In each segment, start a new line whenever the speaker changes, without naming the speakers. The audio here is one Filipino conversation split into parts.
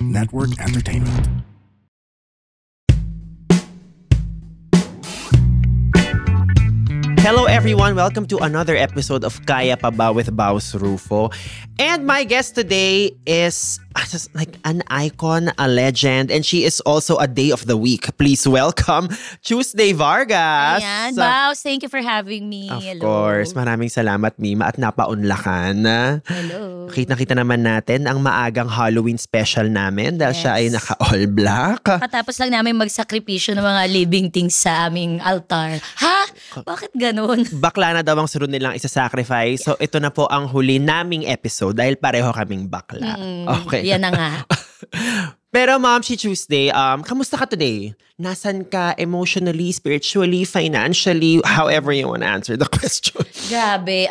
Network Entertainment.
Hello everyone, welcome to another episode of Kaya Pa Ba with Baus Rufo. And my guest today is just like an icon, a legend, and she is also a day of the week. Please welcome Tuesday Vargas.
Ayan, Baus, thank you for having me.
Of
Hello.
course, maraming salamat Mima at napaunlakan.
Hello.
Kita naman natin ang maagang Halloween special namin dahil siya ay naka-all black.
Katapos lang namin magsakripisyo ng mga living things sa aming altar. Ha? Bakit ganun?
Bakla na daw ang sunod nilang isa-sacrifice. So ito na po ang huli naming episode dahil pareho kaming bakla. Okay.
Yan na nga.
Pero Ma'am, si Tuesday, kamusta ka today? Nasan ka emotionally, spiritually, financially, however you want to answer the question?
Grabe.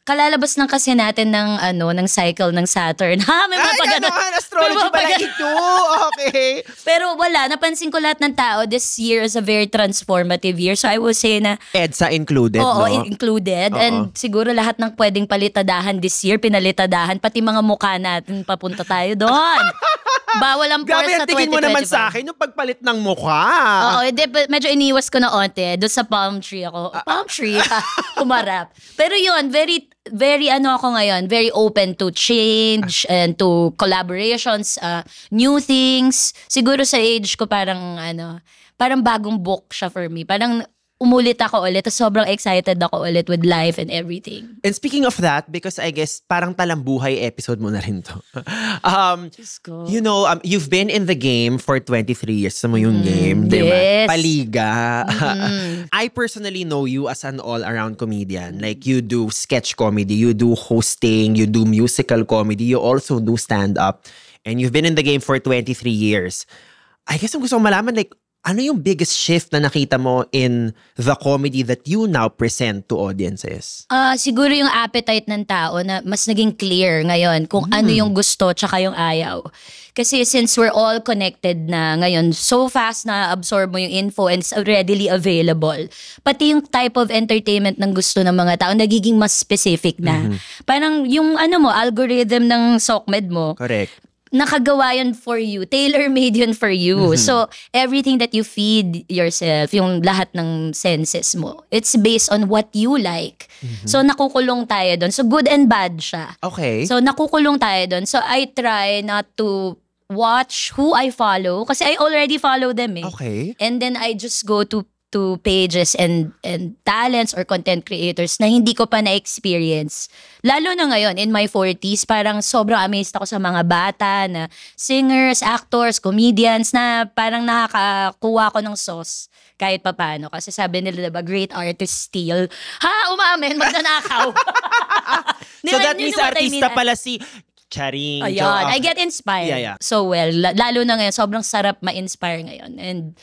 Kalalabas lang kasi natin ng cycle ng Saturn. Ha? May mga pagano.
Astrology pala ito. Okay.
Pero wala, napansin ko lahat ng tao, this year is a very transformative year. So I will say na
EDSA included,
oo,
no?
included.
Oo.
And siguro lahat ng pwedeng palitadahan this year, pinalitadahan. Pati mga mukha natin, papunta tayo doon. Bawal ang
Grabe,
pores sa
ang tingin mo naman
2025.
sa akin yung pagpalit ng mukha.
Oo, medyo iniwas ko na onte. Doon sa palm tree ako. Palm tree, umarap. Pero yun, very ako ngayon, very open to change and to collaborations, new things. Siguro sa age ko parang bagong book siya for me. Parang umulit ako ulit. Sobrang excited ako ulit with life and everything.
And speaking of that, because I guess parang talambuhay episode mo na rin to.
Just go.
You know, you've been in the game for 23 years sa mo yung game, di ba?
yes.
Paliga. I personally know you as an all-around comedian. Like, you do sketch comedy, you do hosting, you do musical comedy, you also do stand-up. And you've been in the game for 23 years. I guess ang gusto kong malaman, like, ano yung biggest shift na nakita mo in the comedy that you now present to audiences?
Siguro yung appetite ng tao na mas naging clear ngayon kung ano yung gusto tsaka yung ayaw. Kasi since we're all connected na ngayon, so fast na absorb mo yung info and it's readily available. Pati yung type of entertainment ng gusto ng mga tao nagiging mas specific na. Parang yung algorithm ng SOCMED mo.
Correct.
Nakagawa yun for you. Tailor-made yun for you. So, everything that you feed yourself, yung lahat ng senses mo, it's based on what you like. So, nakukulong tayo doon. So, good and bad siya.
Okay.
So, nakukulong tayo doon. So, I try not to watch who I follow kasi I already follow them eh.
Okay.
And then, I just go to pages and talents or content creators na hindi ko pa na-experience. Lalo na ngayon, in my 40s, parang sobrang amazed ako sa mga bata na singers, actors, comedians na parang nakakakuha ko ng sauce kahit papano. Kasi sabi nila, diba, great artists steal. Ha? Umamin, magnanakaw.
So that means artista pala si Charing.
Ayun, I get inspired.
Yeah.
So well, lalo na ngayon, sobrang sarap ma-inspire ngayon. And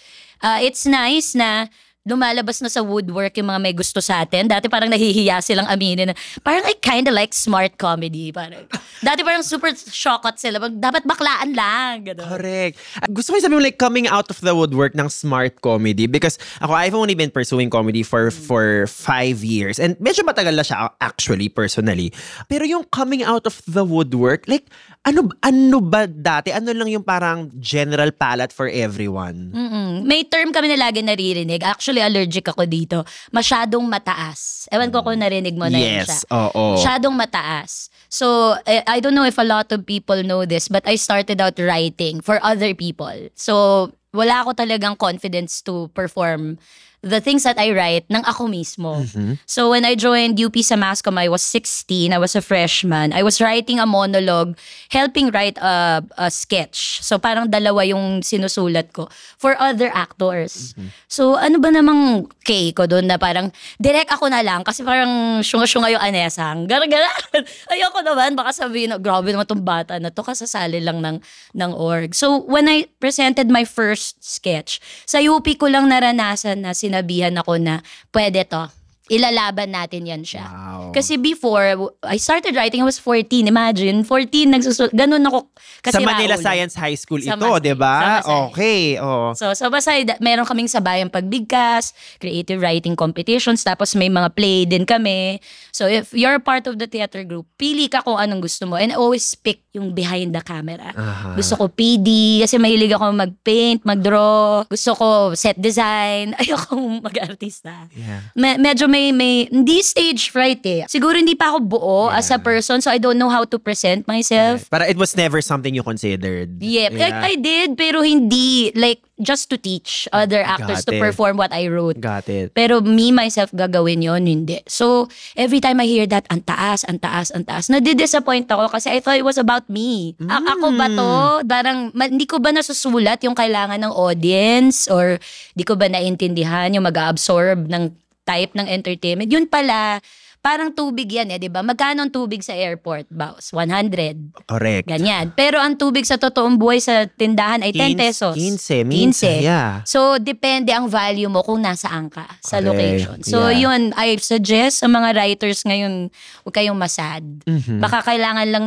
it's nice na lumalabas na sa woodwork yung mga may gusto sa atin. Dati parang nahihiya silang aminin na parang I kinda like smart comedy. Parang, dati parang super shocked sila. Dapat baklaan lang. Ganun.
Correct. Gusto ko yung sabi mo like coming out of the woodwork ng smart comedy because I've only been pursuing comedy for 5 years and medyo matagal na siya actually personally. Pero yung coming out of the woodwork, like ano ba dati? Ano lang yung parang general palette for everyone?
May term kami na lagi naririnig. Actually, allergic ako dito. Masyadong mataas. Ewan ko kung narinig mo na yun siya.
Yes, oo.
Masyadong mataas. So, I don't know if a lot of people know this, but I started out writing for other people. So, wala ako talagang confidence to perform the things that I write ng ako mismo. So when I joined UP sa Mascom, I was 16. I was a freshman. I was writing a monologue, helping write a sketch. So parang dalawa yung sinusulat ko for other actors. So ano ba namang K ko doon na parang direct ako na lang kasi parang syunga-syunga yung anesang. Gara-gara. Ayoko naman. Baka sabihin, grabe naman tong bata na to kasasali lang ng org. So when I presented my first sketch, sa UP ko lang naranasan na sinabihan ako na pwede to. ilalaban natin yan siya.
Wow.
Kasi before, I started writing, I was 14. Imagine, 14, ganun ako. Kasi
sa Manila
Raulo.
Science High School
Sa
ito,
Masay.
di ba?
Sa Masay.
Okay. Oh.
So, sa Masay, meron kaming sabayang pagbigkas, creative writing competitions, tapos may mga play din kami. So, if you're part of the theater group, pili ka kung anong gusto mo. And always pick yung behind the camera. Gusto ko PD, kasi mahilig ako mag-paint, mag-draw. Gusto ko set design. Ayokong mag-artista.
Yeah.
Medyo may hindi stage fright eh. Siguro hindi pa ako buo as a person, so I don't know how to present myself.
But it was never something you considered.
Yeah. I did, pero hindi, like, just to teach other actors to
Got it.
perform what I wrote.
Got it.
Pero me, myself, gagawin yon hindi. So, every time I hear that, ang taas, nadidisappoint ako kasi I thought it was about me. Ako ba to? Parang, hindi ko ba nasusulat yung kailangan ng audience? Or di ko ba naintindihan yung mag-absorb ng type ng entertainment? Yun pala, parang tubig yan di ba? Magkano ang tubig sa airport, boss? 100.
Correct.
Ganyan. Pero ang tubig sa totoong buhay sa tindahan ay 10 pesos.
15.
15.
Yeah.
So, depende ang value mo kung nasaan ka sa
Correct.
location. So,
Yeah.
yun, I suggest sa mga writers ngayon, huwag kayong masad. Baka kailangan lang,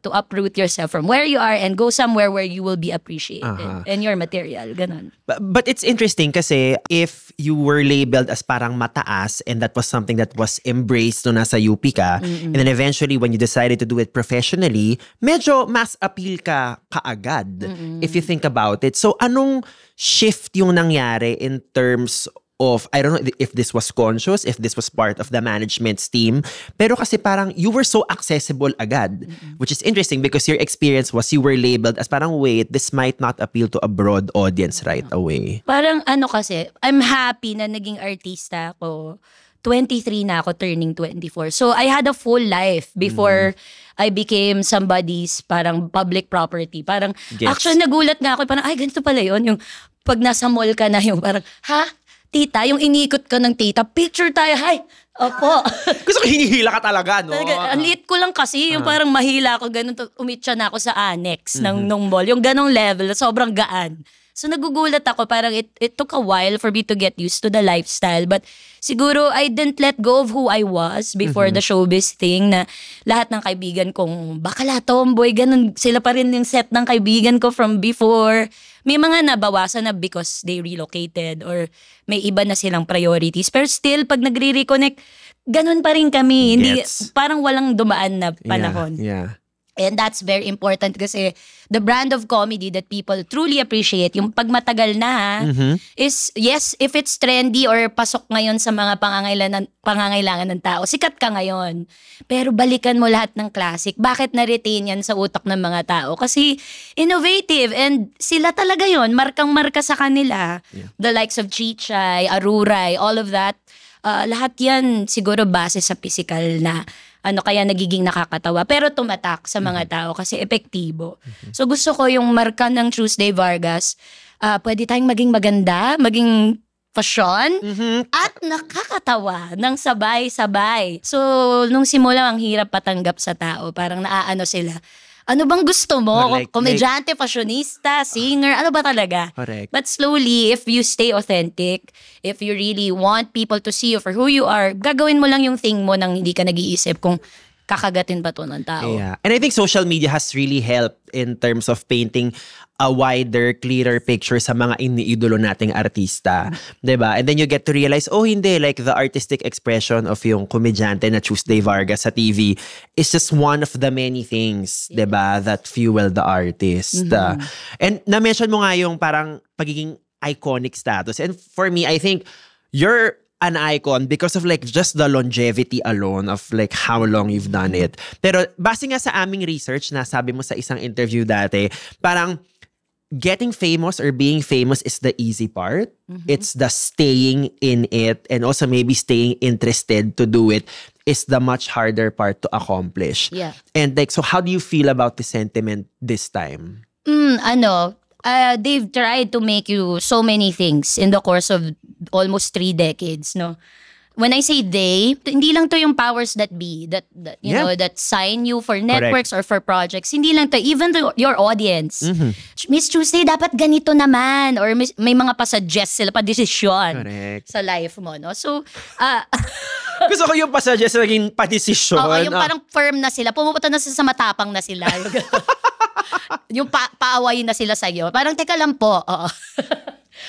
to uproot yourself from where you are and go somewhere where you will be appreciated. And your material, ganun.
But it's interesting kasi if you were labeled as parang mataas and that was something that was embraced nung nasa UP ka, and then eventually when you decided to do it professionally, medyo mass appeal ka kaagad if you think about it. So anong shift yung nangyari in terms of, I don't know if this was conscious, if this was part of the management's team, pero kasi parang you were so accessible agad, which is interesting because your experience was you were labeled as parang, wait, this might not appeal to a broad audience right away.
Parang kasi, I'm happy na naging artista ako. 23 na ako, turning 24. So, I had a full life before I became somebody's parang public property. Parang,
Gets.
actually, nagulat nga ako. Parang, ay, ganito pala yun. Yung pag nasa mall ka na yung parang, ha? Tita, yung iniikot ka ng tita, picture tayo, hi! Opo.
Gusto ko hinihila ka talaga, no?
Talaga, ang liit ko lang kasi, yung parang mahila ako, ganun, umitsa na ako sa annex ng mall. Yung ganong level, sobrang gaan. So nagugulat ako, parang it took a while for me to get used to the lifestyle. But siguro I didn't let go of who I was before the showbiz thing, na lahat ng kaibigan kong bakala, tomboy, ganun. Sila pa rin yung set ng kaibigan ko from before. May mga nabawasan na because they relocated or may iba na silang priorities. Pero still, pag nagre-reconnect, ganun pa rin kami. Hindi,
Gets.
parang walang dumaan na panahon.
Yeah.
And that's very important kasi the brand of comedy that people truly appreciate, yung pagmatagal na is, yes, if it's trendy or pasok ngayon sa mga pangangailangan ng tao, sikat ka ngayon. Pero balikan mo lahat ng classic. Bakit na-retain yan sa utak ng mga tao? Kasi innovative and sila talaga yon, markang-marka sa kanila.
Yeah.
The likes of Chichay, Aruray, all of that. Lahat yan siguro base sa physical na kaya nagiging nakakatawa. Pero tumatak sa mga tao kasi epektibo. So gusto ko yung marka ng Tuesday Vargas, pwede tayong maging maganda, maging fashion, at nakakatawa ng sabay-sabay. So nung simula, ang hirap patanggap sa tao. Parang naaano sila. Ano bang gusto mo?
Like,
Komedyante, fashionista, singer, ano ba talaga?
Correct.
But slowly, if you stay authentic, if you really want people to see you for who you are, gagawin mo lang yung thing mo nang hindi ka nag-iisip kung kakagatin ba to ng tao.
Yeah. And I think social media has really helped in terms of painting a wider, clearer picture sa mga iniidolo nating artista. Diba? And then you get to realize, hindi, like the artistic expression of yung komedyante na Tuesday Vargas sa TV is just one of the many things, diba, that fuel the artist. And na-mention mo nga yung parang pagiging iconic status. And for me, I think you're an icon because of like just the longevity alone of like how long you've done it. Pero base nga sa aming research na sabi mo sa isang interview dati, parang getting famous or being famous is the easy part. It's the staying in it and also maybe staying interested to do it is the much harder part to accomplish.
Yeah.
And like, so how do you feel about the sentiment this time?
They've tried to make you so many things in the course of almost 3 decades, no? when I say they, hindi lang to yung powers that be that you know that sign you for networks or for projects. Hindi lang to, even to your audience. Miss Tuesday, dapat ganito naman, or may mga pa-suggest sila, pa-desisyon sa life mo, no? So,
gusto ko yung pa-suggest naging pa-desisyon.
Oo, yung parang firm na sila, pumupunta na sa matapang na sila. Yung paawayin na sila sa'yo. Parang, teka lang po, oo.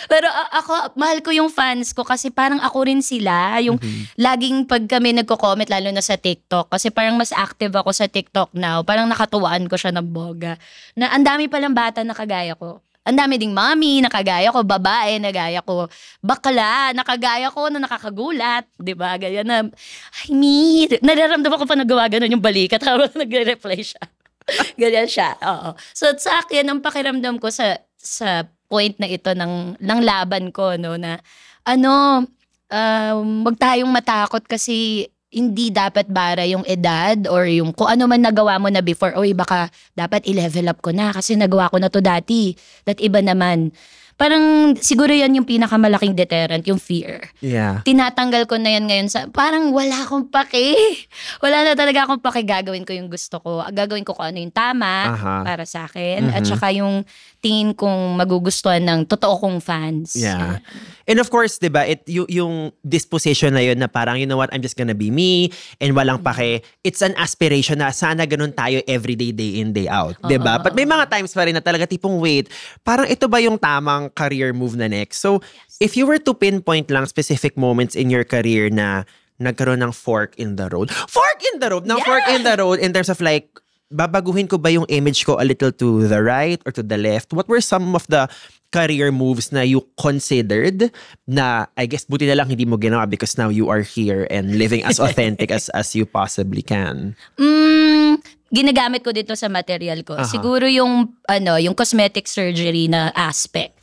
Pero ako, mahal ko yung fans ko kasi parang ako rin sila. Yung laging pag kami nagko-comment, lalo na sa TikTok. Kasi parang mas active ako sa TikTok now. Parang nakatuwaan ko siya ng boga. Na ang dami palang bata na kagaya ko. Ang dami ding mami na kagaya ko, babae na gaya ko, bakla na kagaya ko na nakakagulat. Diba? Ganyan na, ay me, nararamdaman ko pa nagawa ganun yung balikat habang nagre-reply siya. Ganyan siya. Oo. So sa akin, ang pakiramdam ko sa point na ito ng laban ko, no, na wag tayong matakot kasi hindi dapat bara yung edad or yung kung ano man nagawa mo na before. Oy, baka dapat i-level up ko na kasi nagawa ko na to dati. That iba naman. Parang siguro yan yung pinakamalaking deterrent, yung fear.
Yeah.
Tinatanggal ko na yan ngayon sa, parang wala akong pake. Wala na talaga akong pake, gagawin ko yung gusto ko. Gagawin ko kung ano yung tama para sa akin. At saka yung tingin kong magugustuhan ng totoo kong fans.
Yeah. And of course, diba, yung disposition na yun na parang, you know what, I'm just gonna be me and walang pake. It's an aspiration na sana ganun tayo everyday, day in, day out. Diba? But may mga times pa rin na talaga tipong wait, parang ito ba yung tamang career move na next? So, if you were to pinpoint lang specific moments in your career na nagkaroon ng fork in the road. Fork in the road! Now, fork in the road in terms of like, babaguhin ko ba yung image ko a little to the right or to the left? What were some of the career moves na you considered na I guess buti na lang hindi mo ginawa because now you are here and living as authentic as you possibly can?
Ginagamit ko dito sa material ko. Siguro yung yung cosmetic surgery na aspect.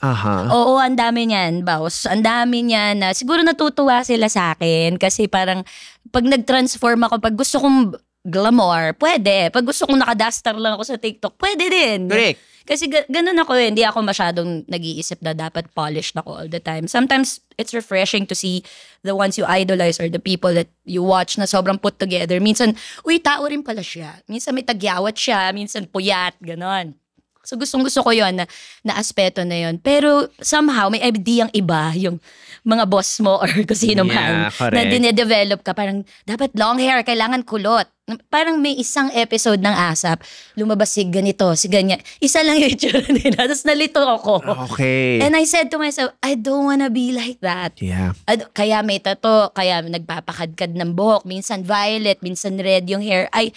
Oo, ang dami niyan, boss. Ang dami niyan na siguro natutuwa sila sa akin kasi parang pag nag-transform ako, pag gusto kong glamour, pwede. Pag gusto kong naka-duster lang ako sa TikTok, pwede din.
Correct.
Kasi ganun ako hindi ako masyadong nag-iisip na dapat polished ako all the time. Sometimes, it's refreshing to see the ones you idolize or the people that you watch na sobrang put together. Minsan, uy, tao rin pala siya. Minsan may tagyawat siya, minsan puyat, ganon. So gustong-gusto ko yon na aspeto na yon. Pero somehow, may ideyang iba yung mga boss mo or kung sino man na dinedevelop ka. Parang, dapat long hair, kailangan kulot. Parang may isang episode ng ASAP, lumabas si ganito, si ganyan. Isa lang yung itsura nila. Tapos nalito ako.
Okay.
And I said to myself, I don't wanna be like that.
Yeah.
Kaya may tato, kaya nagpapakadkad ng buhok. Minsan violet, minsan red yung hair. I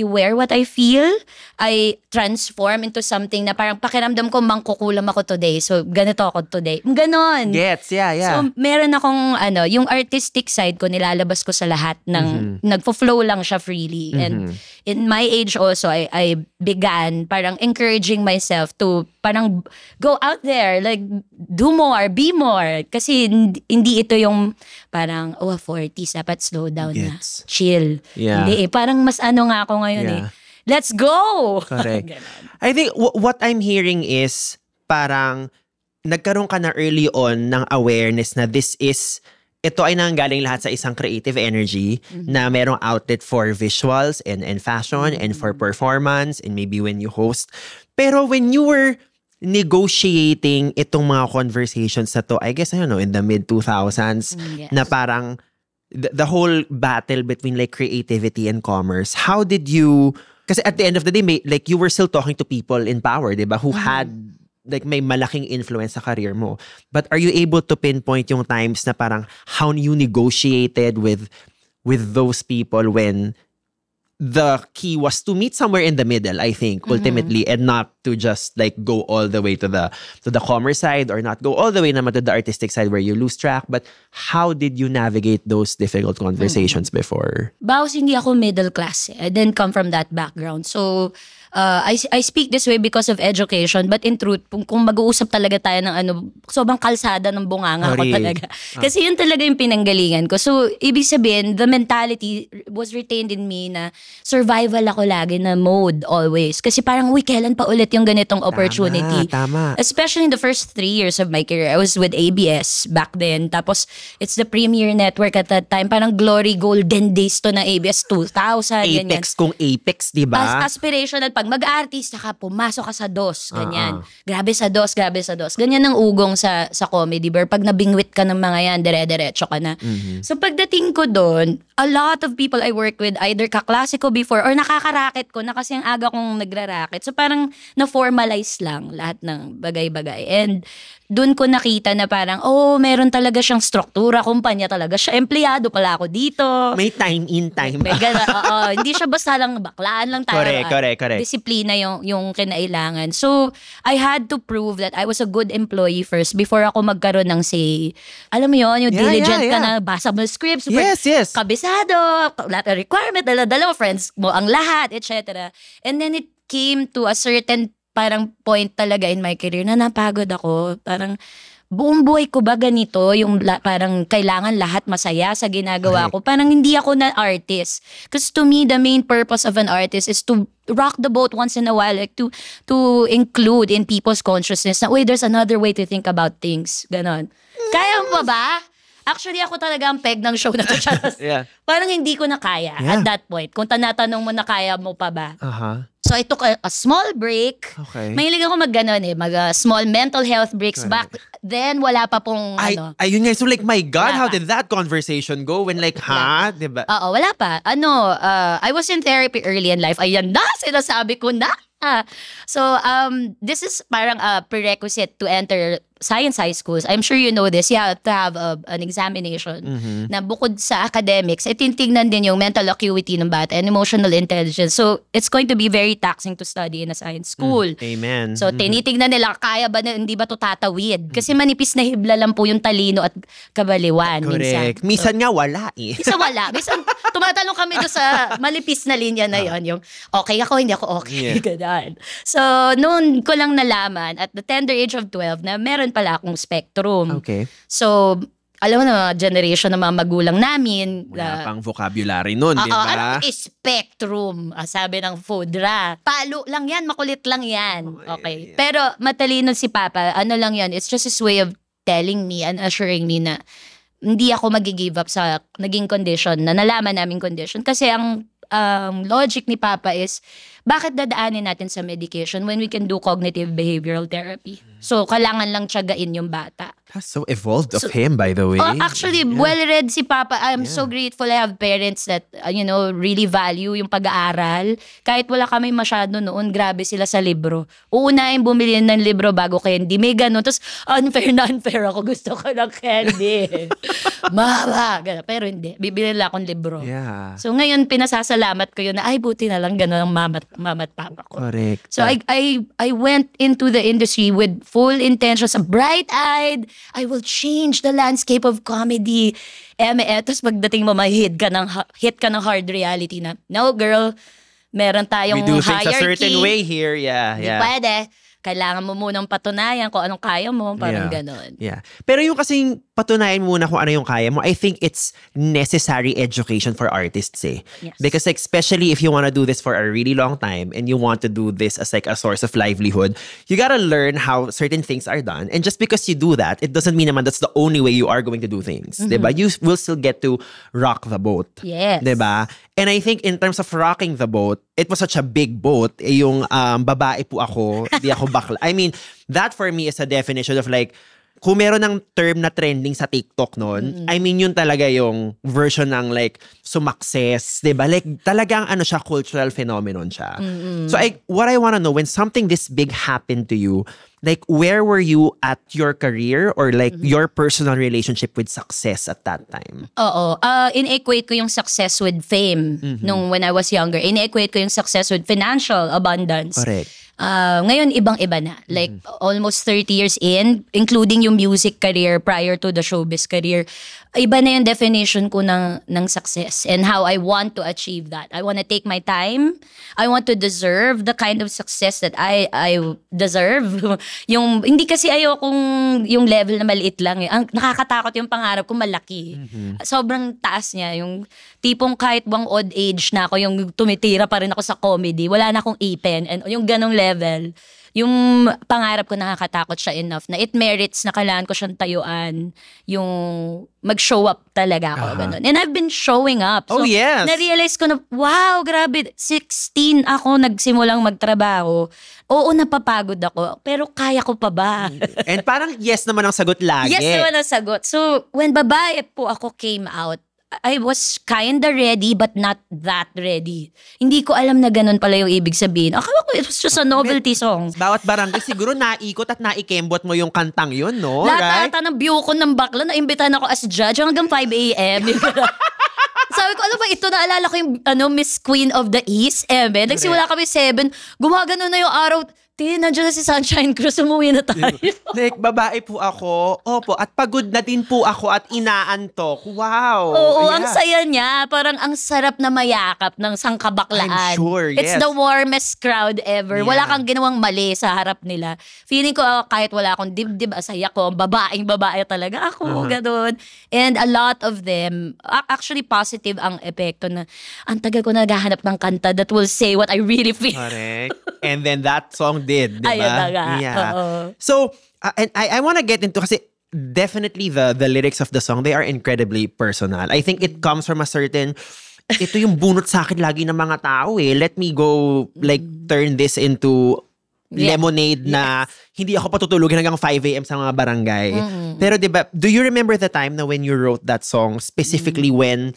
wear what I feel. I transform into something na parang pakiramdam ko mangkukulam ako today. So, ganito ako today. Ganon.
Gets, yeah.
So, meron akong, yung artistic side ko, nilalabas ko sa lahat ng, nagpo-flow lang siya freely. And in my age also, I began parang encouraging myself to parang go out there, like do more, be more. Kasi hindi ito yung parang, 40s, dapat slow down na. Chill.
Yeah.
Hindi parang mas nga ako ngayon Let's go!
Correct. I think what I'm hearing is parang nagkaroon ka na early on ng awareness na ito ay nanggaling lahat sa isang creative energy na merong outlet for visuals and fashion and for performance and maybe when you host. Pero when you were negotiating itong mga conversations na to, I guess, I don't know, in the mid-2000s, na parang the whole battle between like creativity and commerce, how did you... Kasi at the end of the day, like you were still talking to people in power, diba? Who had like may malaking influence sa career mo. But are you able to pinpoint yung times na parang how you negotiated with those people when the key was to meet somewhere in the middle, I think, ultimately, and not to just like go all the way to the commerce side or not go all the way naman to the artistic side where you lose track. But how did you navigate those difficult conversations before?
Bawas hindi ako middle class. I didn't come from that background. So, I speak this way because of education, but in truth, kung mag-uusap talaga tayo ng sobrang kalsada ng bunganga ko talaga. Kasi yun talaga yung pinanggalingan ko. So, ibig sabihin, the mentality was retained in me na survival ako lagi na mode always. Kasi parang, kailan pa ulit yung ganitong opportunity?
Tama.
Especially in the first 3 years of my career. I was with ABS back then. Tapos, it's the premier network at that time. Parang glory golden days to na ABS 2000.
Apex
ganyan.
kung Apex, di ba?
Aspirational. Pag mag-artista ka, pumasok ka sa DOS. Ganyan. Grabe sa DOS. Ganyan ang ugong sa comedy bar. Pag nabingwit ka ng mga yan, dire-diretso ka na. So pagdating ko doon, a lot of people I work with, either kaklase ko before or nakakaraket ko na kasi ang aga kong nagraraket. So parang na-formalize lang lahat ng bagay-bagay. And doon ko nakita na parang, meron talaga siyang struktura, kumpanya talaga siya. Empleyado pala ako dito.
May time in, time out.
Hindi siya basta lang baklaan lang tayo.
Correct.
Disiplina yung kinailangan. So, I had to prove that I was a good employee first before ako magkaroon ng say. Alam mo yun, yung diligent ka na basa mo scripts.
Yes.
Kabisado, lahat ng requirement, dala friends mo ang lahat, etc. And then it came to a certain parang point talaga in my career na napagod ako. Parang buong buhay ko ba ganito? Yung parang kailangan lahat masaya sa ginagawa ko. Parang hindi ako na artist. Because to me, the main purpose of an artist is to rock the boat once in a while. Like to include in people's consciousness na, there's another way to think about things. Ganon. Kaya mo pa ba? Actually, ako talaga ang peg ng show na to. Parang hindi ko na kaya at that point. Kung tanatanong mo na kaya mo pa ba? So I took a small break. Mahilig ako mag-small mental health breaks. Back then, wala pa pong
Ayun nga. So like, my God, how did that conversation go? When like, diba?
Wala pa. I was in therapy early in life. Ayan na, sinasabi ko na. So, this is parang a prerequisite to enter science high schools. I'm sure you know this. You have to have an examination na bukod sa academics, titingnan din yung mental acuity ng bata and emotional intelligence. So, it's going to be very taxing to study in a science school.
Amen.
So, tinitingnan nila, kaya ba na, hindi ba to tatawid? Kasi manipis na hibla lang po yung talino at kabaliwan.
Correct. Minsan nga wala
Minsan wala. Minsan, tumatalong kami doon sa malipis na linya na yon, yung okay ako, hindi ako okay. Ganun. So, noon ko lang nalaman at the tender age of 12 na meron pala akong spectrum. So, alam mo na, generation ng mga magulang namin.
Wala pang vocabulary nun, di ba?
Ano spectrum? Sabi ng Fodra. Palo lang yan, makulit lang yan. Okay. Pero matalino si Papa, ano lang yan, it's just his way of telling me and assuring me na hindi ako mag-give up sa naging condition, na nalaman naming condition. Kasi ang logic ni Papa is, bakit dadaanin natin sa medication when we can do cognitive behavioral therapy? So, kailangan lang tiyagain yung bata.
That's so evolved of him, by the way.
Actually, well-read si Papa. I'm so grateful I have parents that, really value yung pag-aaral. Kahit wala kami masyado noon, grabe sila sa libro. Uunahin bumili ng libro bago candy. May ganun. Tapos, unfair ako. Gusto ko ng candy. Mama. Pero hindi. Bibili lang akong libro. So, ngayon, pinasasalamat ko yun na, buti na lang ganun ang mama at papa ko.
Correct.
So, I went into the industry with full intentions, bright-eyed. I will change the landscape of comedy. Tapos pagdating mo, hit ka ng hard reality na, no girl, meron tayong hierarchy. We do things
a certain way here.
Hindi pwede. Kailangan mo munang patunayan kung anong kaya mo. Parang ganon.
Pero yung kasing patunayan muna kung ano yung kaya mo, I think it's necessary education for artists Because like, especially if you want to do this for a really long time and you want to do this as like a source of livelihood, you gotta learn how certain things are done. And just because you do that, it doesn't mean naman that's the only way you are going to do things. Diba? You will still get to rock the boat.
Yes.
Diba? And I think in terms of rocking the boat, it was such a big boat. Yung babae po ako, di ako bakla. I mean, that for me is a definition of like, kung meron ng term na trending sa TikTok noon, I mean, yun talaga yung version ng like, sumakses, diba? Like, talagang siya, cultural phenomenon siya. So, what I wanna know, when something this big happened to you, like, where were you at your career or like your personal relationship with success at that time?
In-equate ko yung success with fame nung when I was younger. In-equate ko yung success with financial abundance.
Correct.
Ngayon, ibang-iba na. Like, almost 30 years in, including yung music career prior to the showbiz career. Iba na yung definition ko ng success and how I want to achieve that. I want to take my time. I want to deserve the kind of success that I deserve. Yung, hindi kasi ayokong yung level na maliit lang. Ang nakakatakot yung pangarap ko malaki. Sobrang taas niya. Yung tipong kahit bang odd age na ako, yung tumitira pa rin ako sa comedy. Wala na akong ipin. And yung ganong level. Yung pangarap ko nakakatakot siya enough na it merits na kailangan ko siyang tayuan. Yung mag-show up talaga ako. Ganun. And I've been showing up. So,
yes.
na-realize ko na, wow, grabe, 16 ako nagsimulang magtrabaho. Oo, napapagod ako. Pero kaya ko pa ba?
And parang yes naman ang sagot lagi.
Yes naman ang sagot. So, when babae po ako came out, I was kinda ready but not that ready. Hindi ko alam na ganun pala yung ibig sabihin. Akala ko it was just a novelty song.
Bawat barangay siguro naikot at naikembot mo yung kantang yun, no? Right?
Lahat ng view ko ng bakla, naimbitahan ako as judge hanggang 5 a.m. Sabi ko, alam ba, ito naalala ko yung Miss Queen of the East. Nagsimula kami 7, gumagano na yung araw. Nandiyan na si Sunshine Cruz, umuwi na tayo.
Like, babae po ako. Opo, at pagod na din po ako at inaantok. Wow.
Oo, ang saya niya. Parang ang sarap na mayakap ng sangkabaklaan.
I'm sure, yes.
It's the warmest crowd ever.
Yeah.
Wala kang ginawang mali sa harap nila. Feeling ko kahit wala akong dibdib, asaya ko. Babaeng babae talaga ako. Ganun. And a lot of them, actually positive ang epekto na ang tagal ko naghahanap ng kanta that will say what I really feel.
Correct. And then that song did, diba?
Ayun na nga.
Yeah.
Oo.
So, and I want to get into, kasi definitely the lyrics of the song, they are incredibly personal. I think it comes from a certain, ito yung bunot sa akin lagi ng mga tao eh. Let me go, like, turn this into lemonade na hindi ako patutulugin hanggang 5 a.m. sa mga barangay. Pero diba, do you remember the time na when you wrote that song, specifically when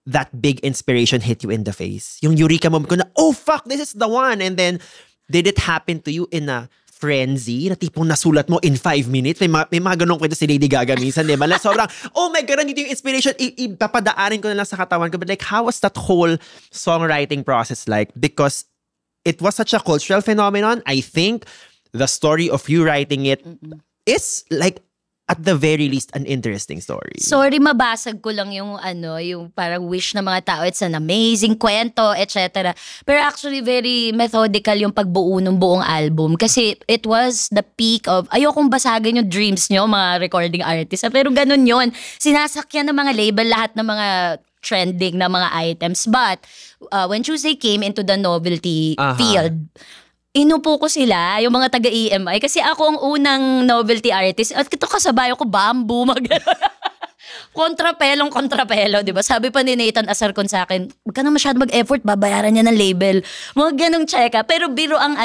that big inspiration hit you in the face? Yung eureka moment ko na, oh fuck, this is the one. And then, did it happen to you in a frenzy na tipong nasulat mo in 5 minutes? May mga ganong kwento si Lady Gaga minsan, diba? Na sobrang, oh my God, nandito yung inspiration, ipapadaanin ko na lang sa katawan ko. But like, how was that whole songwriting process like? Because it was such a cultural phenomenon. I think the story of you writing it is like, at the very least, an interesting story.
Sorry, mabasag ko lang yung yung parang wish ng mga tao. It's an amazing kwento, etc. Pero actually, very methodical yung pagbuo ng buong album. Kasi it was the peak of, ayokong basagin yung dreams nyo, mga recording artists. Pero ganun yun. Sinasakyan ng mga label lahat ng mga trending na mga items. But when Tuesday came into the novelty field, inupo ko sila, yung mga taga-EMI. Kasi ako ang unang novelty artist. At ito kasabay ko, bamboo, kontrapelo, di ba? Sabi pa ni Nathan Asarcon sa akin, wag ka na masyado mag-effort, babayaran niya ng label. Mga ganong check. Pero biro ang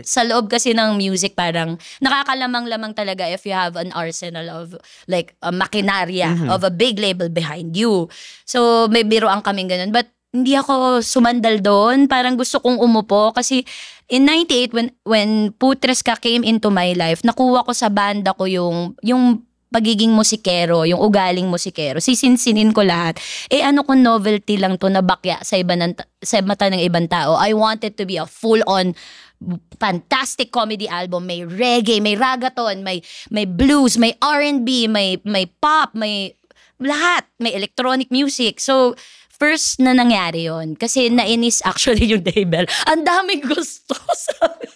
sa loob kasi ng music, parang nakakalamang-lamang talaga if you have an arsenal of like a makinarya of a big label behind you. So may biro ang kaming ganun. But hindi ako sumandal doon. Parang gusto kong umupo kasi in 98 when Putreska came into my life, nakuha ko sa banda ko yung pagiging musikero, yung ugaling musikero. Sisinsinin ko lahat. Ano kung novelty lang to na bakya sa mata ng ibang tao. I wanted to be a full-on fantastic comedy album. May reggae, may ragaton, may blues, may R&B, may pop, may lahat. May electronic music. So, first na nangyari yon kasi nainis actually yung label. Ang daming gusto, sabi.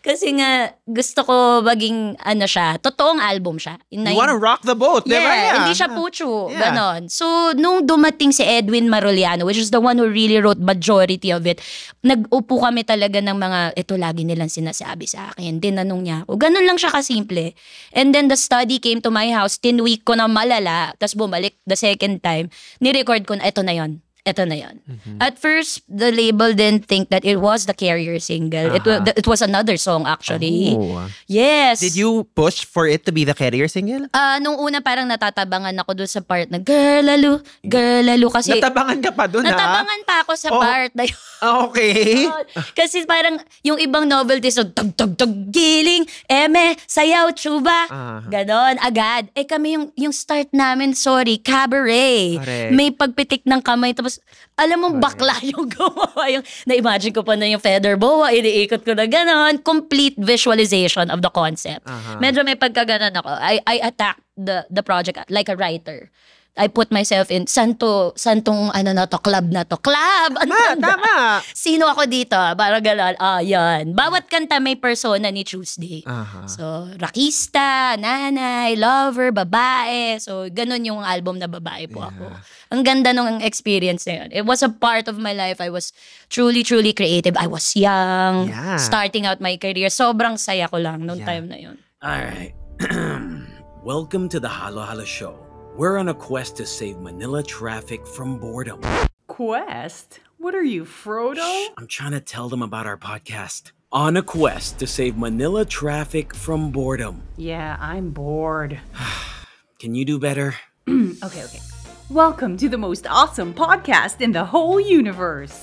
Kasi nga, gusto ko maging, siya, totoong album siya.
You wanna rock the boat,
yeah,
diba? Yeah,
hindi siya pucho, ganon. So, nung dumating si Edwin Maroliano, which is the one who really wrote majority of it, nag-upo kami talaga ng mga, ito lagi nilang sinasabi sa akin, tinanong niya ako. Ganon lang siya kasimple. And then the study came to my house, tinweak ko na malala, tapos bumalik the second time, nirecord ko na, ito na yon. Ito na yan. At first, the label didn't think that it was the Carrier single. It was another song actually.
Oh.
Yes.
Did you push for it to be the Carrier single?
Nung una parang natatabangan ako doon sa part na Girl Lalo kasi
natabangan ka pa doon,
natabangan pa ako sa part na yun.
Okay.
Kasi parang yung ibang novelty so tug giling, sayaw, tsuba. Ganon, agad. Kami yung start namin, sorry, cabaret.
Correct.
May pagpitik ng kamay tapos Tapos, alam mo, bakla yung gumawa. Na-imagine ko pa na yung feather boa, iniikot ko na gano'n. Complete visualization of the concept. Medyo may pagkaganon ako. I attacked the project like a writer. I put myself in, santong club na to. Club!
Tama!
Sino ako dito? Parang gano'n. Yan. Bawat kanta may persona ni Tuesday. So, rakista, nanay, lover, babae. So, ganun yung album na babae po ako. Ang ganda nung experience na yun. It was a part of my life. I was truly, truly creative. I was young. Starting out my career. Sobrang saya ko lang nung time na yun.
Alright. Welcome to the Halo Halo Show. We're on a quest to save Manila traffic from boredom.
Quest? What are you, Frodo?
Shh, I'm trying to tell them about our podcast. On a quest to save Manila traffic from boredom.
Yeah, I'm bored.
Can you do better?
Okay. Welcome to the most awesome podcast in the whole universe.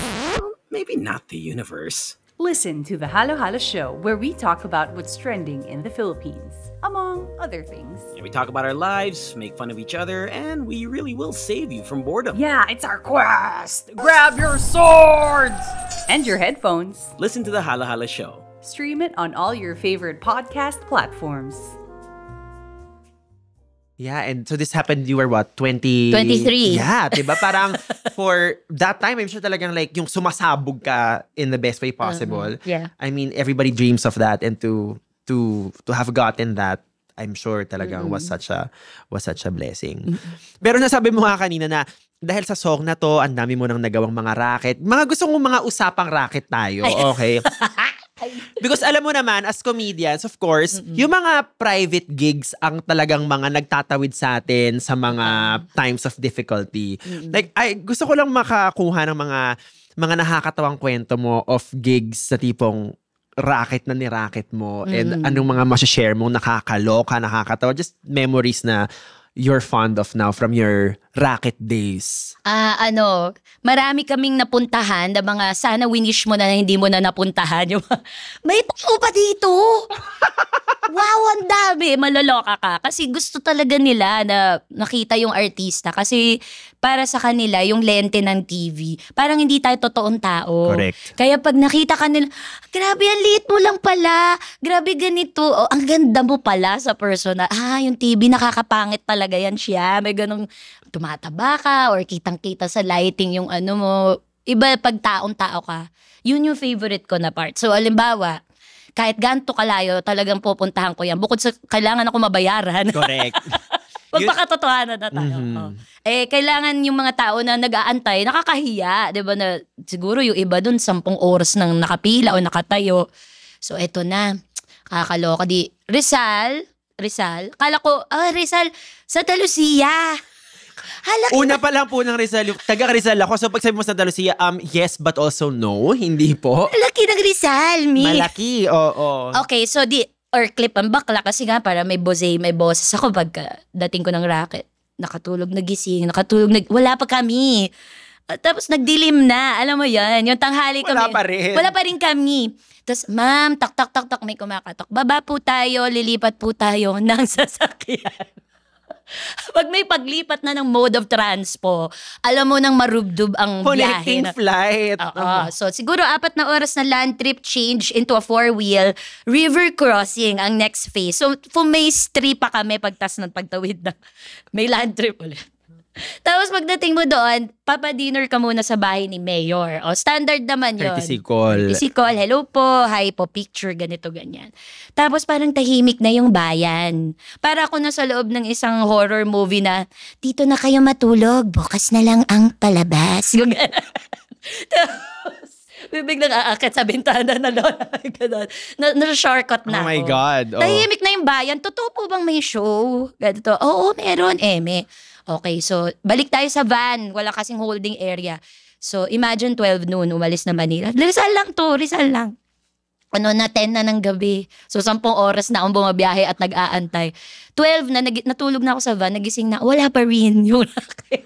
Maybe not the universe.
Listen to the Halo Halo Show, where we talk about what's trending in the Philippines, among other things.
Yeah, we talk about our lives, make fun of each other, and we really will save you from boredom.
Yeah, it's our quest! Grab your swords! And your headphones.
Listen to the Halo Halo Show.
Stream it on all your favorite podcast platforms.
Yeah, and so this happened, you were what, 23? Yeah, diba? Parang for that time, I'm sure talagang like yung sumasabog ka in the best way possible.
Yeah.
I mean, everybody dreams of that, and to have gotten that, I'm sure talagang was such a blessing. Pero nasabi mo nga kanina na dahil sa song na to, ang dami mo nang nagawang mga racket. Mga gusto kong mga usapang racket tayo, okay? Because alam mo naman, as comedians, of course, yung mga private gigs ang talagang mga nagtatawid sa atin sa mga times of difficulty. Like, gusto ko lang makakuha ng mga nakakatawang kwento mo of gigs sa tipong racket na ni-racket mo and anong mga masashare mo nakakaloka, nakakatawa. Just memories na you're fond of now from your racket days.
Marami kaming napuntahan na mga sana winish mo na hindi mo na napuntahan. Yung, may tao pa dito! Wow, ang dami! Maloloka ka. Kasi gusto talaga nila na nakita yung artista. Kasi para sa kanila, yung lente ng TV, parang hindi tayo totoong tao.
Correct.
Kaya pag nakita ka nila, grabe, ang liit mo lang pala. Grabe ganito. Oh, ang ganda mo pala sa persona. Yung TV, nakakapangit talaga yan siya. May ganong tumataba ka or kitang-kita sa lighting yung ano mo. Iba pag taong-tao ka. Yun yung favorite ko na part. So, alimbawa, kahit ganito kalayo, talagang pupuntahan ko yan. Bukod sa kailangan ako mabayaran.
Correct.
Magpakatotohanan na tayo. Kailangan yung mga tao na nag-aantay, nakakahiya. Diba na, siguro yung iba dun, 10 oras nang nakapila o nakatayo. So, eto na. Kakaloka. Rizal. Kala ko, Rizal, Santa Lucia.
Una pa lang po ng Rizal. Taga-Rizal ako. So pag sabi mo Santa Lucia, yes but also no. Hindi po.
Laki ng Rizal, Mi.
Malaki, oo.
Okay, so or clip ang bakla kasi nga para may boses ako pagka dating ko ng racket. Nakatulog, nagising, wala pa kami. Tapos nagdilim na, alam mo yan, yung tanghali kami. Wala pa rin kami. Tapos, ma'am, tak, may kumakatok. Baba po tayo, lilipat po tayo ng sasakyan. Pag may paglipat na ng mode of transpo, alam mo nang marubdob ang biyahe.
Connecting flight.
So, siguro 4 na oras na land trip change into a 4-wheel river crossing ang next phase. So, phase 3 pa kami pagtas ng pagtawid na may land trip ulit. Tapos pagdating mo doon, papadinner ka muna sa bahay ni Mayor. O, standard naman yun.
Courtesy call.
Hello po, hi po, picture, ganito, ganyan. Tapos parang tahimik na yung bayan. Para ako na sa loob ng isang horror movie na, dito na kayo matulog, bukas na lang ang palabas. Yung tapos, bibiglang aakit sa bintana na lola. Na-shortcut na
Oh my
ako.
God.
Tahimik na yung bayan. Totoo po bang may show? Ganito. Oo, meron, eme. Okay, so balik tayo sa van. Wala kasing holding area. So imagine 12 noon, umalis na Manila. Rizal lang. Na 10 na ng gabi. So 10 oras na akong bumabiyahe at nag-aantay. 12 na, natulog na ako sa van, nagising na, wala pa rin yung racket.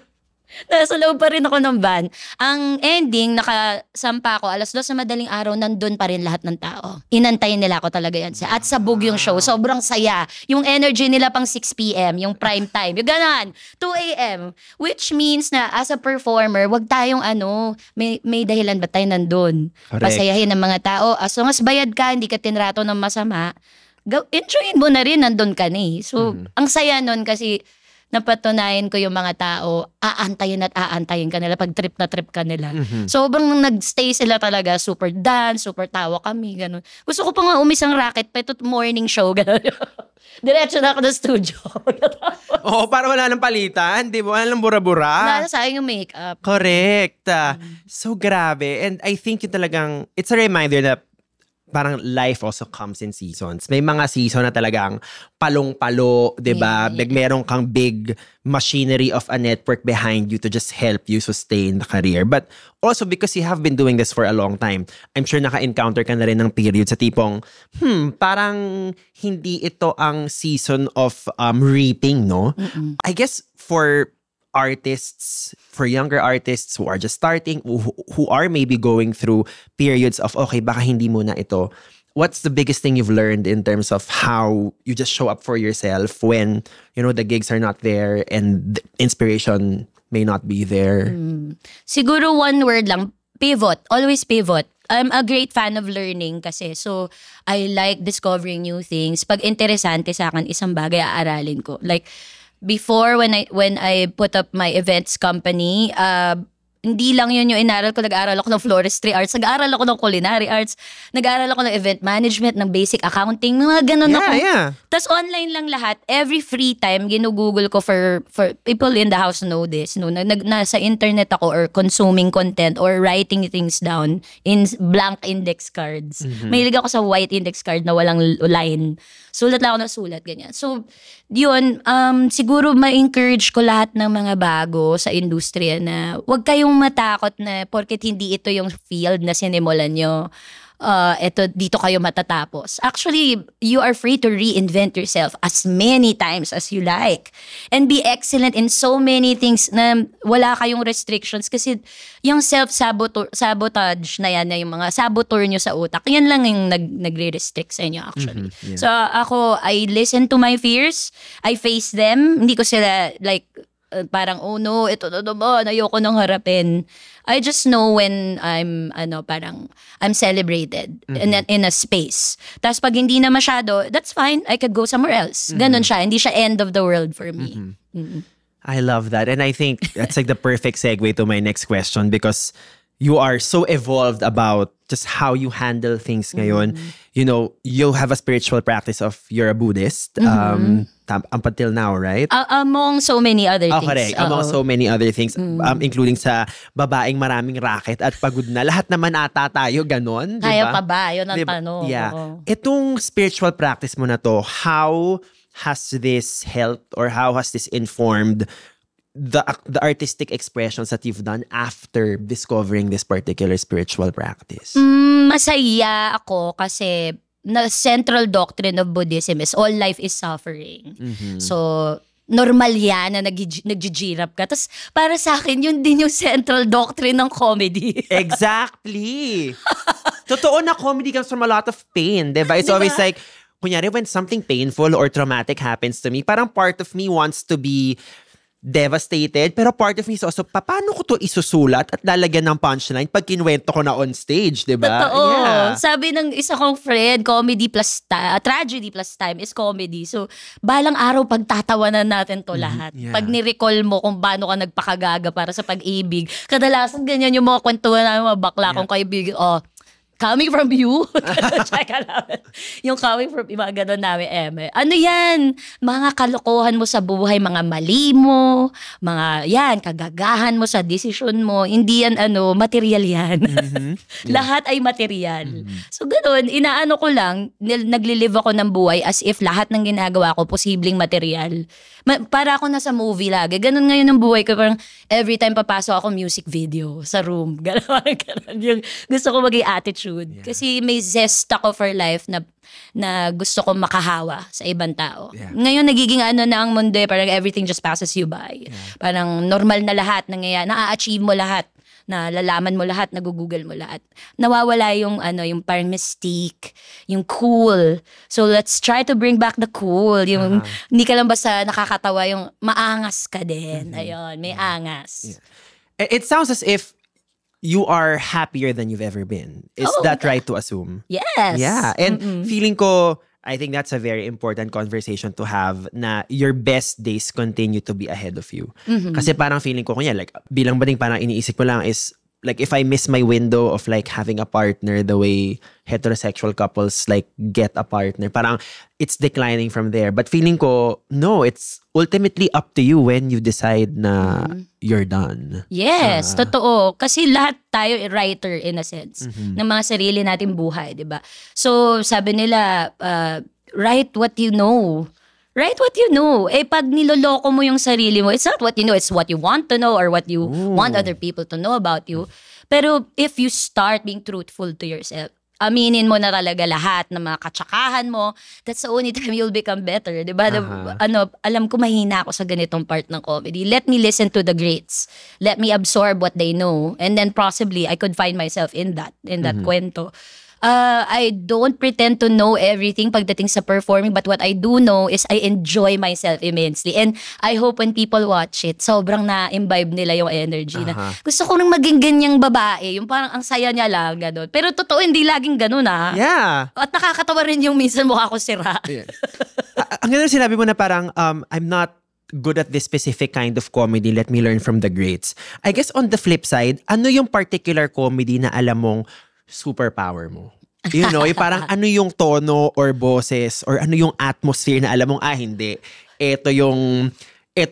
Nasa loob pa rin ako ng van. Ang ending, nakasampa ako, 2:00 na madaling araw, nandun pa rin lahat ng tao. Inantayin nila ako talaga yan. At sabog yung show. Sobrang saya. Yung energy nila pang 6 p.m., yung prime time. Yung ganon, 2 a.m. Which means na as a performer, wag tayong may dahilan ba tayo nandun?
Correct.
Pasayahin ng mga tao. As long as bayad ka, hindi ka tinrato ng masama, enjoyin mo na rin, nandun ka na eh. So, ang saya nun kasi napatunayan ko yung mga tao, aantayin ka nila pag trip na trip ka nila. Sobrang nagstay sila talaga, super dance, super tawa kami, ganun. Gusto ko pa nga umisang racket, pa ito morning show, ganun. Diretso na ako ng studio.
Oo, para wala nang palitan, di ba? Wala nang bura-bura.
Sayang yung makeup.
Correct. So grabe. And I think yun talagang, it's a reminder na parang life also comes in seasons. May mga season na talagang palong-palo, diba?
Yeah.
Meron kang big machinery of a network behind you to just help you sustain the career. But also because you have been doing this for a long time, I'm sure naka-encounter ka na rin ng period sa tipong, parang hindi ito ang season of reaping, no? I guess for artists, for younger artists who are just starting, who are maybe going through periods of, okay, baka hindi muna ito. What's the biggest thing you've learned in terms of how you just show up for yourself when, the gigs are not there and the inspiration may not be there?
Siguro one word lang, pivot. Always pivot. I'm a great fan of learning kasi. So, I like discovering new things. Pag interesante sa akin, isang bagay aaralin ko. Like, before, when I put up my events company, hindi lang yun yung inaral ko. Nag-aaral ako ng floristry arts, nag-aaral ako ng culinary arts, nag-aaral ako ng event management, ng basic accounting, mga ganun ako.
Yeah.
Tapos online lang lahat. Every free time, ginugoogle ko for people in the house know this. No? Nasa internet ako or consuming content or writing things down in blank index cards. Mahilig ako sa white index card na walang line. Sulat lang ako ng sulat, ganyan. So, yun, siguro ma-encourage ko lahat ng mga bago sa industriya na huwag kayong matakot na porket hindi ito yung field na sinimulan nyo, dito kayo matatapos. Actually, you are free to reinvent yourself as many times as you like. And be excellent in so many things na wala kayong restrictions. Kasi yung self-sabotage na yan, na yung mga saboteur nyo sa utak, yan lang yung nagre-restrict sa inyo actually. So ako, I listen to my fears. I face them. Hindi ko sila parang, oh no, ito na naman, ayoko nang harapin. I just know when I'm celebrated in a space. Tapos pag hindi na masyado, that's fine. I could go somewhere else. Ganon siya. Hindi siya end of the world for me.
I love that. And I think that's like the perfect segue to my next question because you are so evolved about just how you handle things ngayon. You have a spiritual practice of you're a Buddhist up until now, right?
Among so many other things.
Correct. Among so many other things, including sa babaeng maraming racket at pagod na. Lahat naman ata tayo, ganon.
Kaya
diba?
pa ba? Yun ang tanong.
Yeah. Itong spiritual practice mo na to, how has this helped or how has this informed the artistic expressions that you've done after discovering this particular spiritual practice?
Masaya ako kasi the central doctrine of Buddhism is all life is suffering. So, normal yan na nag-girap ka. Tapos, para sa akin, yun din yung central doctrine ng comedy.
Exactly. Totoo na comedy comes from a lot of pain, diba? It's always like, kunyari, when something painful or traumatic happens to me, parang part of me wants to be devastated, pero part of me is also, paano ko to isusulat at lalagyan ng punchline pag kinuwento ko na on stage, di ba?
Totoo.
Yeah.
Sabi ng isa kong friend, tragedy plus time is comedy. So, balang araw pagtatawanan natin to lahat.
Yeah.
Pag ni-recall mo kung paano ka nagpakagaga para sa pag-ibig, kadalasan ganyan yung mga kwentuhan namin, mga bakla kong kaibigan. Coming from you? Check namin. Yung coming from, mga gano'n namin, ano yan? Mga kalokohan mo sa buhay, mga mali mo, mga yan, kagagahan mo sa desisyon mo. Hindi yan, material yan. Lahat ay material. So gano'n, inaano ko lang, naglilive ako ng buhay as if lahat ng ginagawa ko, posibleng material. Para ako nasa movie lagi. Gano'n ngayon ang buhay ko. Parang every time papasok ako, music video sa room. Gano'n. Yung gusto ko maging attitude gratitude.
Yeah.
Kasi may zest ako for life na gusto kong makahawa sa ibang tao.
Yeah.
Ngayon nagiging ano na ang mundo, parang everything just passes you by.
Yeah.
Parang normal na lahat, na-achieve mo lahat, nalalaman mo lahat, nagugugol mo lahat. Nawawala yung yung parang mystique, yung cool. So let's try to bring back the cool. Yung hindi ka lang basta nakakatawa, yung maangas ka din. Ayun, may angas.
Yeah. It sounds as if you are happier than you've ever been. Is that right to assume?
Yes.
Yeah. And feeling ko, I think that's a very important conversation to have na your best days continue to be ahead of you. Kasi parang feeling ko, kunya, like, bilang bading parang iniisip ko lang is, like, if I miss my window of like having a partner the way heterosexual couples like get a partner, parang it's declining from there. But feeling ko, no, it's ultimately up to you when you decide na you're done.
Yes, totoo. Kasi lahat tayo writer in a sense ng mga sarili nating buhay, di ba? So, sabi nila, write what you know. Write what you know. Pag niloloko mo yung sarili mo, it's not what you know, it's what you want to know or what you want other people to know about you. Pero if you start being truthful to yourself, aminin mo na talaga lahat ng mga katsakahan mo, that's the only time you'll become better. Diba? Alam ko mahina ako sa ganitong part ng comedy. Let me listen to the greats. Let me absorb what they know. And then possibly, I could find myself in that kwento. I don't pretend to know everything pagdating sa performing, but what I do know is I enjoy myself immensely. And I hope when people watch it, sobrang na-imbibe nila yung energy na gusto ko nang maging ganyang babae. Yung parang ang saya niya lang, gano'n. Pero totoo, hindi laging gano'n
Yeah.
At nakakatawa rin yung minsan mukha ko sira.
Yeah. Ang ganda sinabi mo na parang, I'm not good at this specific kind of comedy. Let me learn from the greats. I guess on the flip side, ano yung particular comedy na alam mong superpower mo? You know, yung parang ano yung tono or boses or ano yung atmosphere na alam mong, hindi. Ito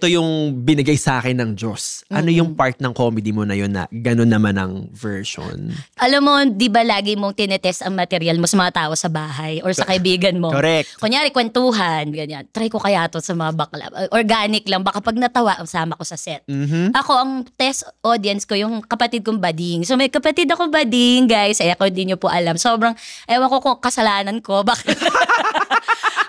yung binigay sa akin ng Diyos. Ano yung part ng comedy mo na yun na ganun naman ang version?
Alam mo, di ba lagi mong tinetest ang material mo sa mga tao sa bahay or sa kaibigan mo?
Correct.
Kunyari, kwentuhan, ganyan. Try ko kaya to sa mga bakla. Organic lang. Baka pag natawa, sama ko sa set. Ako, ang test audience ko, yung kapatid kong bading. So may kapatid akong bading, guys. Ako, hindi nyo po alam. Sobrang, ewan ko kung kasalanan ko. Bakit?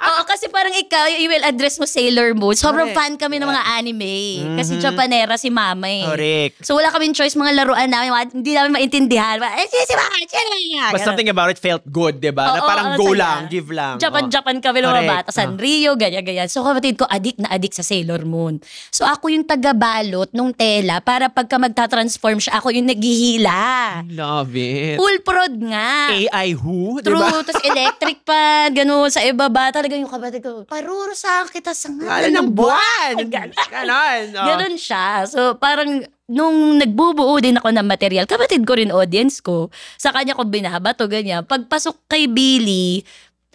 Oo, kasi parang ikaw, you will address mo Sailor Moon. Sobrang fan kami ng mga anime. Kasi Japanera si mama eh.
Correct.
So wala kaming choice, mga laruan namin, hindi namin maintindihan.
But something about it felt good, diba? Na parang go lang, give lang.
Japan kami ng mga bata. Sanrio, ganyan. So kapatid ko, addict sa Sailor Moon. So ako yung tagabalot nung tela para pagka magta-transform siya, ako yung naghihila.
Love it.
Full prod nga.
AI who?
True,
Diba?
tapos electric pan, gano'n, sa ibaba, talaga yung kapatid ko, parurusahan kita sa ngalan ng buwan.
Ganon.
Ganon siya. So parang, nung nagbubuo din ako ng material, kapatid ko rin audience ko, sa kanya ko binabato, ganyan. Pagpasok kay Billy,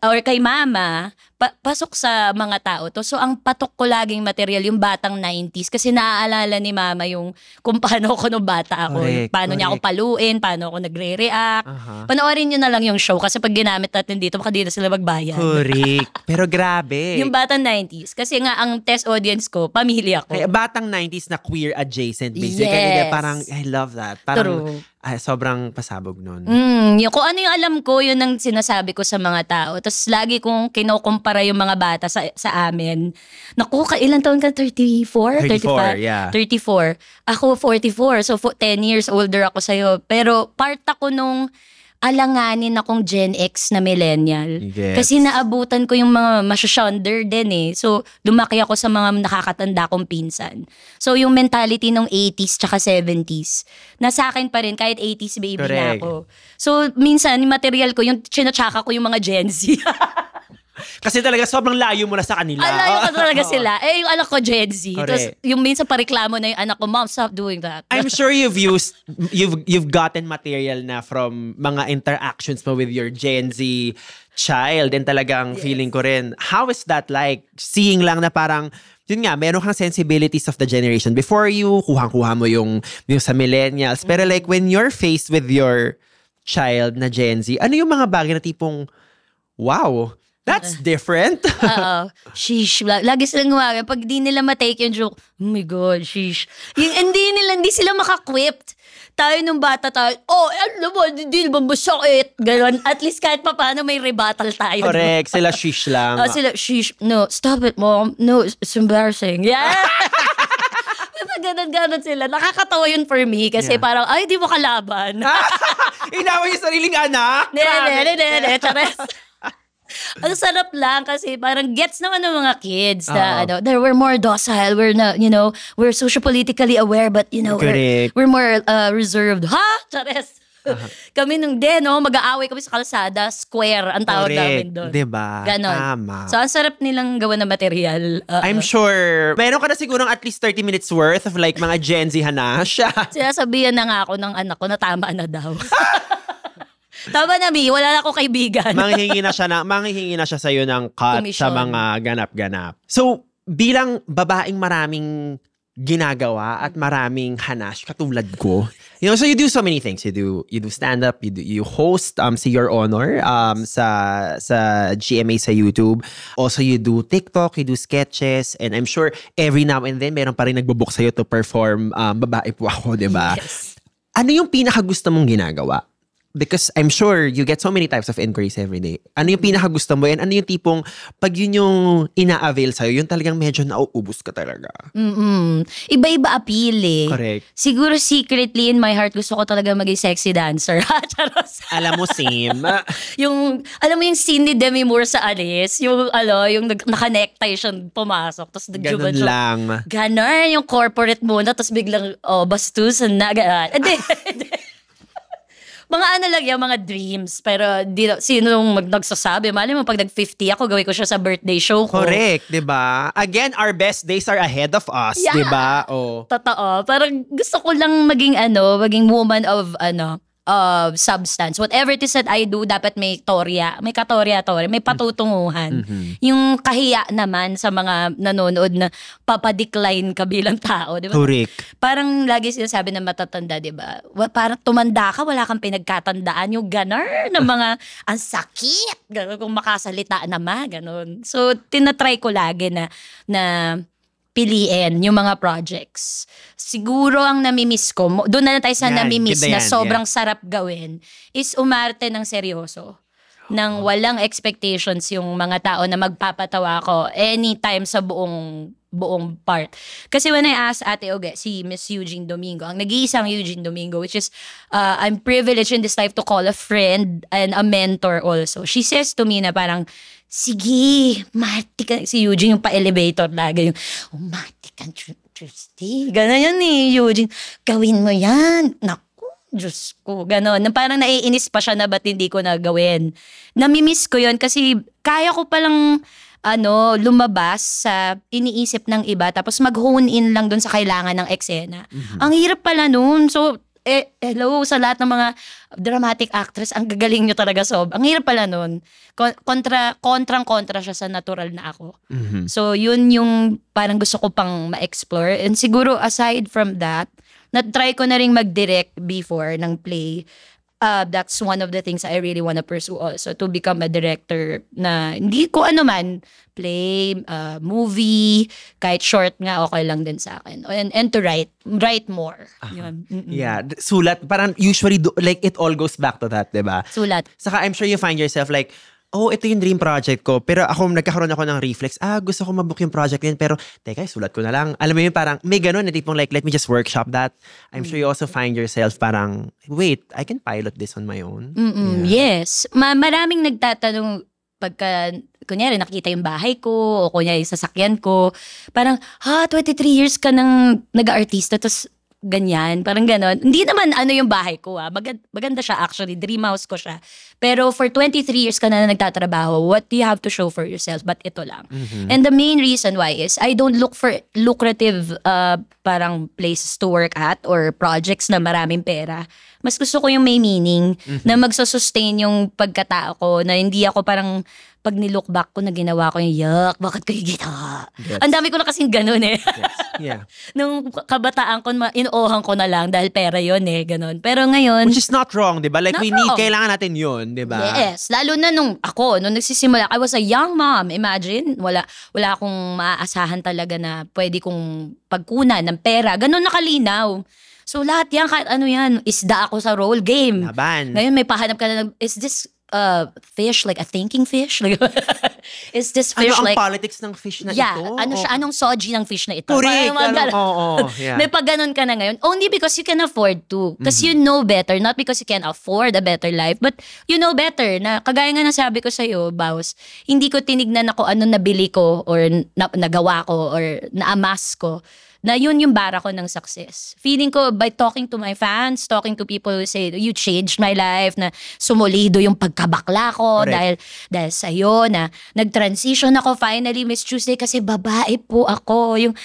or kay mama, pasok sa mga tao to. So, ang patok ko laging material, yung batang 90s. Kasi naaalala ni mama yung kung paano ako nung bata ako. Paano niya ako paluin, paano ako nagre-react. Panoorin nyo na lang yung show kasi pag ginamit natin dito, baka dito sila magbayan.
Correct. Pero grabe.
Yung batang 90s. Kasi nga, ang test audience ko, pamilya ko.
Kaya batang 90s na queer adjacent, basically.
Yes.
Kaya parang, I love that. Parang,
True.
Sobrang pasabog nun.
Yung kung ano yung alam ko, yun ang sinasabi ko sa mga tao. Tapos lagi kong kinukumpara yung mga bata sa amin. Naku, ilan taon ka? 34?
34, yeah.
34. Ako 44. So 10 years older ako sa'yo. Pero part ako nung alanganin akong Gen X na millennial.
Yes.
Kasi naabutan ko yung mga masyashonder din eh. So, lumaki ako sa mga nakakatanda kong pinsan. So, yung mentality ng 80s tsaka 70s, nasa akin pa rin kahit 80s baby na ako. So, minsan, yung material ko, yung chinatsaka ko yung mga Gen Z.
Kasi talaga sobrang layo mo na sa kanila.
Layo ko talaga sila. Yung anak ko Gen Z. Tapos yung minsan pareklamo na yung anak ko, Mom, stop doing that.
I'm sure you've gotten material na from mga interactions mo with your Gen Z child and talagang feeling ko rin, how is that like? Seeing lang na parang, yun nga, meron kang sensibilities of the generation before you, kuhang-kuha mo yung sa millennials. Pero like when you're faced with your child na Gen Z, ano yung mga bagay na tipong, wow, that's different.
Oo. Sheesh. Lagi silang gumawa. Pag di nila matake yung joke, oh my God, sheesh. Yung hindi sila makakwip tayo nung bata tayo, alam mo, hindi naman masakit. Ganon. At least kahit pa paano may rebuttal tayo.
Correct. Sila shish lang.
Sila, shish. No, stop it, mom. No, it's embarrassing. Yeah. Ganon sila. Nakakatawa yun for me kasi parang, ay, di mo kalaban.
Inaway yung sariling anak.
Chares. Ang sarap lang kasi parang gets naman ng mga kids na we're more docile, we're socio-politically aware, but we're more reserved. Ha? Chares. Kami nung mag-aaway kami sa kalsada, square ang tawag namin doon.
Diba?
Ganon.
Tama.
So, ang sarap nilang gawa ng material.
I'm sure, meron ka na sigurong at least 30 minutes worth of like mga Gen Z hanash.
Sinasabihan na nga ako ng anak ko na tama na daw. Tama na, Mi. Wala na ako kaibigan.
manghihingi na siya sa'yo ng cut
Commission.
sa mga ganap-ganap. So, bilang babaeng maraming ginagawa at maraming hanash katulad ko. So you do so many things. You do stand-up, you host See Your Honor sa GMA sa YouTube. Also, you do TikTok, you do sketches, and I'm sure every now and then meron pa rin nagbo-book sa'yo to perform Babae Po Ako, diba?
Yes.
Ano yung pinakagusto mong ginagawa? Because I'm sure you get so many types of inquiries every day. Ano yung pinakagusto mo yan? Ano yung tipong pag yun yung ina-avail sa'yo, yun talagang medyo nauubos ka talaga?
Iba-iba appeal eh.
Correct.
Siguro secretly in my heart, gusto ko talaga maging sexy dancer. Charos.
Alam mo, same.
Alam mo yung scene ni Demi Moore sa Alice? Yung naka-necktie siya pumasok. Tapos
Ganun lang.
Ganon, yung corporate muna. Tapos biglang, bastusan na. Hindi. Mga ano lang yan, mga dreams. Pero sinong nagsasabi? Mali mo, pag nag-50 ako, gawin ko siya sa birthday show ko.
Correct, diba? Again, our best days are ahead of us,
Yeah.
diba? Oh.
Totoo. Parang gusto ko lang maging woman of substance. Whatever it is that I do, dapat may katorya, may patutunguhan. Yung kahiya naman sa mga nanonood na papadecline ka bilang tao, di ba?
Correct.
Parang lagi sinasabi ng matatanda, di ba? Parang tumanda ka, wala kang pinagkatandaan. Yung ganar na mga, ang sakit. Ganon, kung makasalita naman, ganon. So, tinatry ko lagi na piliin yung mga projects. Siguro ang namimiss ko, doon na tayo sa namimiss na sobrang sarap gawin, is umarte ng seryoso. Nang walang expectations yung mga tao na magpapatawa ko anytime sa buong part. Kasi when I asked Ate Oge, si Miss Eugene Domingo, ang nag-iisang Eugene Domingo, which is, I'm privileged in this life to call a friend and a mentor also. She says to me na parang, sige, Marty ka. Si Eugene yung pa-elevator lagi. Marty ka, Tuesday. Ganon yun ni Eugene. Gawin mo yan. Naku, Diyos ko. Ganon. Parang naiinis pa siya na ba't hindi ko nagawin. Namimiss ko yun kasi kaya ko palang lumabas sa iniisip ng iba tapos mag-hone in lang dun sa kailangan ng eksena. Ang hirap pala nun. So, hello sa lahat ng mga dramatic actress, ang gagaling nyo talaga ang hirap pala nun. Kontrang-kontra siya sa natural na ako. So, yun yung parang gusto ko pang ma-explore. And siguro, aside from that, na-try ko na rin mag-direct before ng play. That's one of the things I really want to pursue also, to become a director na hindi ko play, movie, kahit short nga okay lang din sa akin. And to write more. Yun.
Yeah, sulat. Parang usually, like it all goes back to that, diba?
Sulat.
Saka I'm sure you find yourself like, ito yung dream project ko. Pero nagkakaroon ako ng reflex. Gusto ko mabook yung project yun. Pero, teka, sulat ko na lang. Alam mo yun, parang may ganun na tipong like, let me just workshop that. I'm sure you also find yourself parang, wait, I can pilot this on my own.
Yeah. Yes. Maraming nagtatanong pagka, kunyari, nakita yung bahay ko o kunyari yung sasakyan ko. Parang, 23 years ka nang nag-artista, tapos ganyan, parang ganon. Hindi naman yung bahay ko maganda siya actually, dream house ko siya. Pero for 23 years ka na nagtatrabaho, what do you have to show for yourself? But ito lang. And the main reason why is I don't look for lucrative parang places to work at or projects na maraming pera. Mas gusto ko yung may meaning na magsusustain yung pagkatao ko, na hindi ako parang pag nilook back ko na ginawa ko yung yuck, bakit ko yung ginawa? Yes. Ang dami ko na kasing ganun eh.
Yes. Yeah.
Nung kabataan ko, inuohan ko na lang dahil pera yun eh, ganun. Pero ngayon...
Which is not wrong, diba? Like kailangan natin yun, diba?
Yes. Lalo na nung nagsisimula, I was a young mom. Imagine, wala akong maaasahan talaga na pwede kong pagkunan ng pera. Ganun nakalinaw. So lahat yan, kahit ano yan, isda ako sa roll game.
Laban.
Ngayon may pahanap ka na, is this fish like a thinking fish? Like, is this fish
ano
like...
ang politics ng fish na
yeah,
ito?
ano siya, anong soji ng fish na ito?
Correct. Yeah.
May pag ganun ka na ngayon. Only because you can afford to. Because you know better. Not because you can afford a better life. But you know better. Na kagaya nga nasabi ko sa'yo, Baus, hindi ko tinignan ako ano nabili ko or nagawa ko or naamas ko. Na yun yung bara ko ng success. Feeling ko, by talking to my fans, talking to people who say, you changed my life, na sumulido yung pagkabakla ko dahil sa'yo, na nag-transition ako finally, Miss Tuesday, kasi babae po ako. Yung,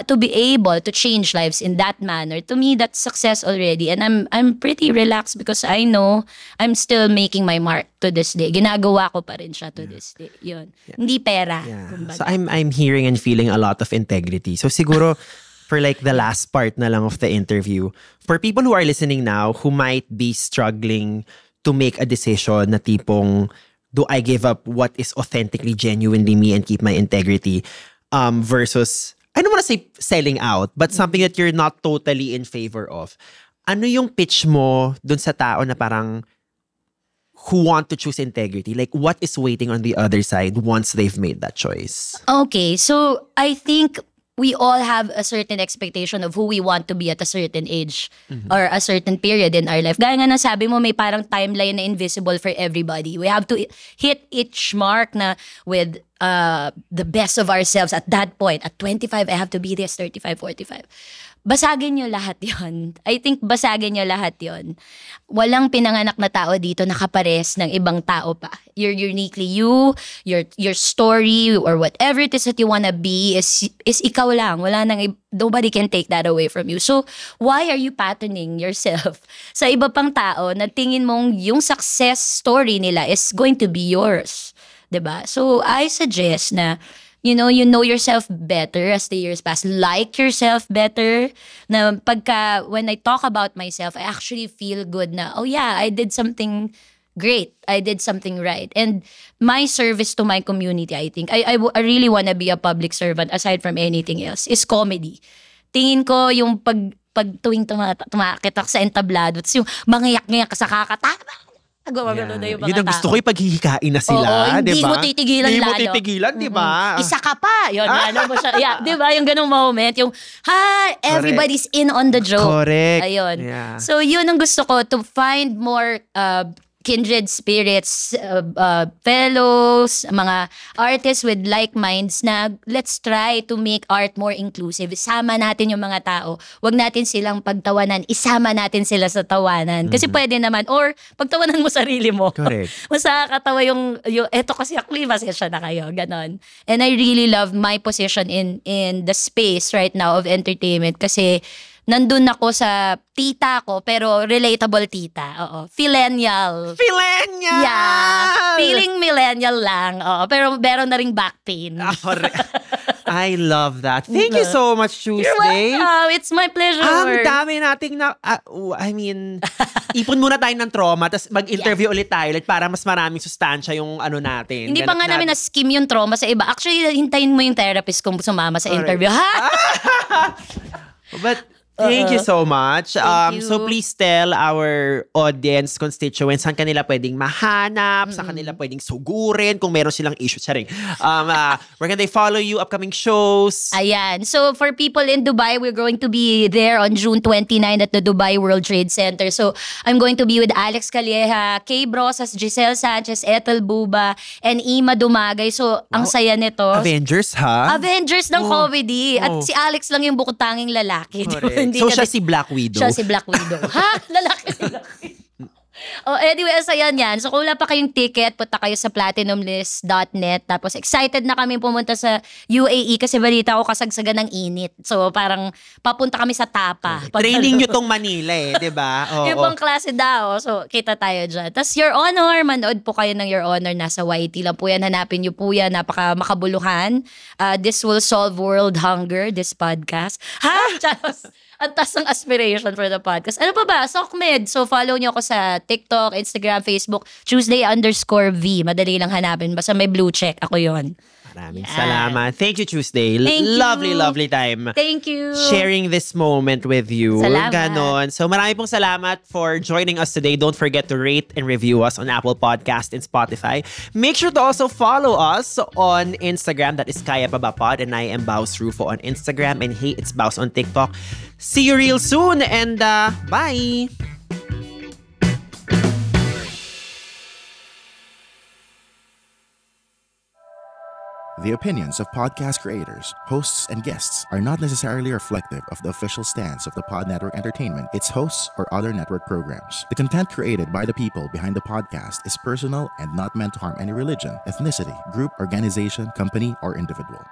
to be able to change lives in that manner, to me, that's success already. And I'm pretty relaxed because I know I'm still making my mark to this day. Ginagawa ko pa rin siya to this day. Yun. Hindi pera.
Yeah. So I'm hearing and feeling a lot of integrity. So siguro, for like the last part na lang of the interview, for people who are listening now who might be struggling to make a decision na tipong, do I give up what is authentically, genuinely me and keep my integrity versus, I don't want to say selling out, but something that you're not totally in favor of. Ano yung pitch mo dun sa tao na parang who want to choose integrity? Like, what is waiting on the other side once they've made that choice?
Okay, so I think we all have a certain expectation of who we want to be at a certain age or a certain period in our life. Gaya nga nasabi mo, may parang timeline na invisible for everybody. We have to hit each mark na with the best of ourselves at that point. At 25, I have to be this, 35, 45. Basagin nyo lahat yon. I think basagin nyo lahat yon. Walang pinanganak na tao dito na kapares ng ibang tao pa. You're uniquely you, your story, or whatever it is that you wanna be is ikaw lang. Wala nang, nobody can take that away from you. So, why are you patterning yourself sa iba pang tao na tingin mong yung success story nila is going to be yours? 'Di ba? So, I suggest na you know yourself better as the years pass. Like yourself better. Na when I talk about myself, I actually feel good na, oh yeah, I did something great. I did something right. And my service to my community, I think, I really wanna be a public servant aside from anything else, is comedy. Tingin ko yung pag tuwing tumakit ako sa entablado, tapos yung mangiyak-ngiyak sa kakatama. Gumagano na yung mga
yun ang gusto ko, ipaghihikain na sila,
hindi
diba?
mo titigilan
hindi
lalo.
Hindi mo titigilan, diba?
Isa ka pa. Yun, ano mo siya. Yeah, diba? Yung ganong moment. Yung, everybody's in on the joke.
Correct.
Ayun.
Yeah.
So, yun ang gusto ko, to find more kindred spirits, fellows, mga artists with like minds na let's try to make art more inclusive. Isama natin yung mga tao. Huwag natin silang pagtawanan. Isama natin sila sa tawanan. Kasi pwede naman. Or pagtawanan mo sarili mo.
Correct.
Mas nakakatawa yung eto kasi actually, masaya na kayo. Ganon. And I really love my position in the space right now of entertainment kasi nandun ako sa tita ko, pero relatable tita. Oo. Phillennial.
Phillennial!
Yeah. Feeling millennial lang. Oo. Pero meron na ring back pain.
I love that. Thank you so much, Tuesday.
You're welcome. It's my pleasure.
Ang dami nating ipon muna tayo ng trauma, tapos mag-interview ulit tayo para mas maraming sustansya yung ano natin.
Hindi pa nga namin na-skim yung trauma sa iba. Actually, hintayin mo yung therapist kung sumama sa interview. Ha?
But thank you so much.
Thank you.
So please tell our audience, constituents, saan kanila pwedeng mahanap, saan kanila pwedeng sugurin, kung meron silang issue. Where can they follow you, upcoming shows?
Ayan. So for people in Dubai, we're going to be there on June 29 at the Dubai World Trade Center. So I'm going to be with Alex Calleja, Kay Brosas, Giselle Sanchez, Ethel Buba, and Ima Dumagay. So ang saya nito.
Avengers, ha?
Avengers ng comedy. At si Alex lang yung bukod tanging lalaki.
So siya si Black Widow.
Siya si Black Widow. Ha? Lalaki si Black Widow. Anyway, asayan yan. So kung wala pa kayong ticket, punta kayo sa platinumlist.net. Tapos excited na kami pumunta sa UAE kasi balita ko kasagsagan ng init. So parang papunta kami sa Tapa.
Training nyo tong Manila diba?
Ibang klase daw. So kita tayo dyan. Tapos Your Honor, manood po kayo ng Your Honor. Nasa YT lang po yan. Hanapin nyo po yan. Napaka makabuluhan. This will solve world hunger, this podcast. Ha? Charos. Ang tas ng aspiration for the podcast. Ano pa ba? Sokmed. So, follow nyo ako sa TikTok, Instagram, Facebook, Tuesday_V. Madali lang hanapin. Basta may blue check. Ako yon.
Maraming salamat. Thank you, Tuesday.
Thank you.
Lovely time.
Thank you.
Sharing this moment with you.
Salamat.
Ganon. So marami pong salamat for joining us today. Don't forget to rate and review us on Apple Podcast and Spotify. Make sure to also follow us on Instagram. That is Kaya Pa Ba Pod, and I am Baus Rufo on Instagram, and Hey, it's Baus on TikTok. See you real soon, and bye!
The opinions of podcast creators, hosts, and guests are not necessarily reflective of the official stance of the Pod Network Entertainment, its hosts, or other network programs. The content created by the people behind the podcast is personal and not meant to harm any religion, ethnicity, group, organization, company, or individual.